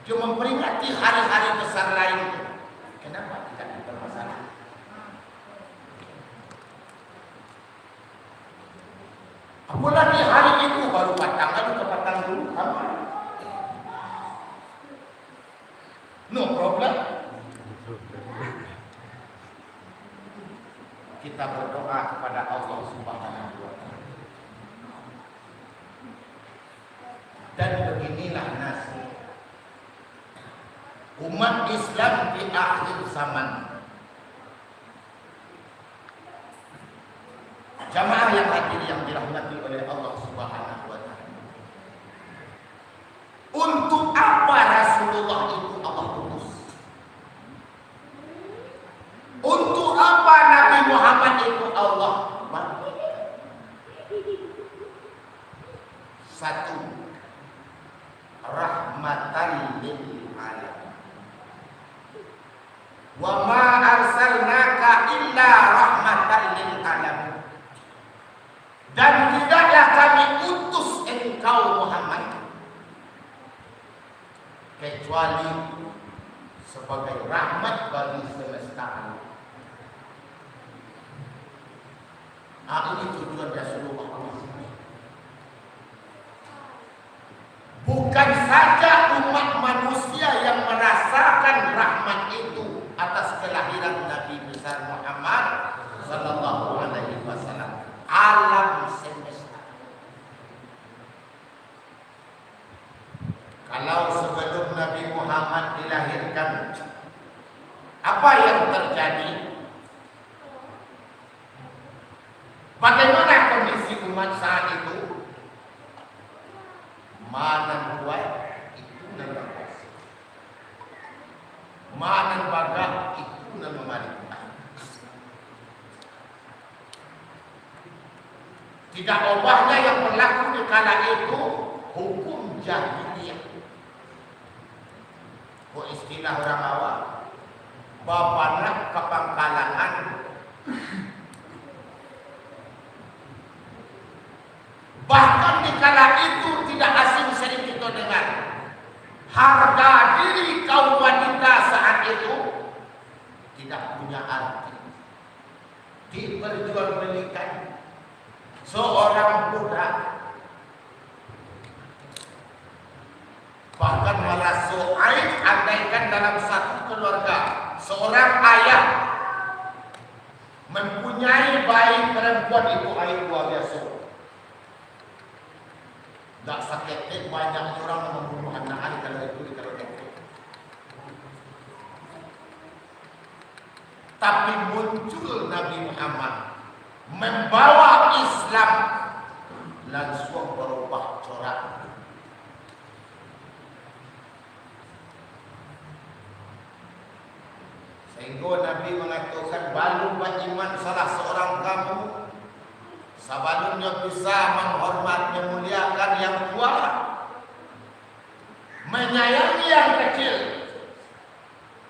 Dia memperingati hari-hari besar lain. Kenapa tidak dipermasalahkan? Apalagi hari itu baru patang dulu. No problem. Kita berdoa kepada Allah Subhanahu wa Ta'ala. Dan beginilah nasib umat Islam di akhir zaman. Jamaah yang hadir yang dirahmati oleh Allah Subhanahu wa Ta'ala. Untuk apa Rasulullah itu Allah utus? Untuk apa Nabi Muhammad itu Allah bangkitkan? Satu, rahmatan lil alamin. Wa ma arsalnaka illa rahmatan lil alamin. Dan tidaklah kami utus engkau Muhammad kecuali sebagai rahmat bagi semesta alam. Ini tujuan Rasulullah. Bukan saja umat manusia yang merasakan rahmat itu atas kelahiran Nabi besar Muhammad sallallahu alaihi wasallam, alam semesta. Kalau sebelum Nabi Muhammad dilahirkan, apa yang terjadi? Bagaimana kondisi umat saat itu? Mana kuat itu nan berkuasa, mana bagah itu nan memarintah. Tidak ubahnya yang berlaku di kala itu hukum jahiliyah. Istilah orang awam, bapanak kepangkalangan. Bahkan di kala itu tidak asing sering kita dengar harga diri kaum wanita saat itu tidak punya arti. Diperjualbelikan seorang budak, bahkan malah soaib, andaikan dalam satu keluarga seorang ayah mempunyai bayi perempuan, itu aib luar biasa. Tak sakit, banyak orang membunuh anak kalau itu kalau itu. Tapi muncul Nabi Muhammad membawa Islam, langsung berubah corak. Sehingga Nabi mengatakan, balu beriman salah seorang kamu sebelumnya bisa menghormat, memuliakan yang tua, menyayangi yang kecil.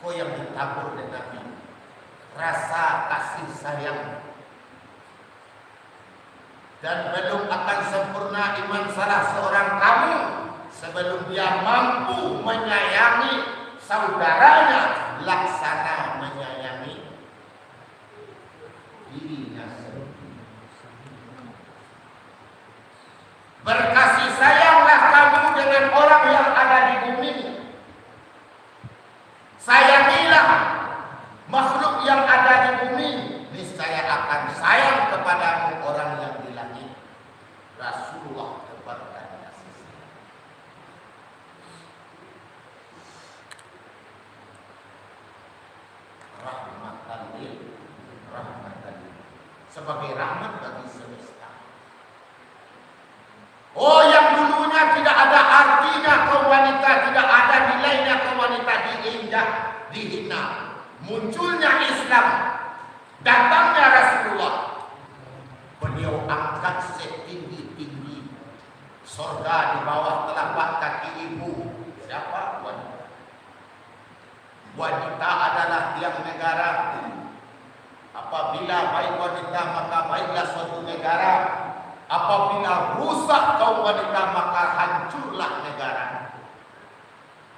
Kau yang ditabur dengan Nabi, rasa kasih sayang. Dan belum akan sempurna iman salah seorang kamu sebelum dia mampu menyayangi saudaranya laksana menyayangi dirinya sendiri. Berkasih sayanglah kamu dengan orang yang ada di bumi. Sayangilah makhluk yang ada di bumi, niscaya akan sayang kepadamu orang yang di langit. Rasulullah tebarkan kasih sayang. Rahmatan lil sebagai rahmat bagi semesta. Oh, yang dulunya tidak ada artinya kaum wanita, tidak ada nilainya kaum wanita, diinjak, dihina. Munculnya Islam, datangnya Rasulullah. Beliau angkat setinggi-tinggi surga di bawah telapak kaki ibu. Siapa? Wanita. Wanita adalah tiang negara. Apabila baik wanita, maka baiklah suatu negara. Apabila rusak kaum wanita, maka hancurlah negara.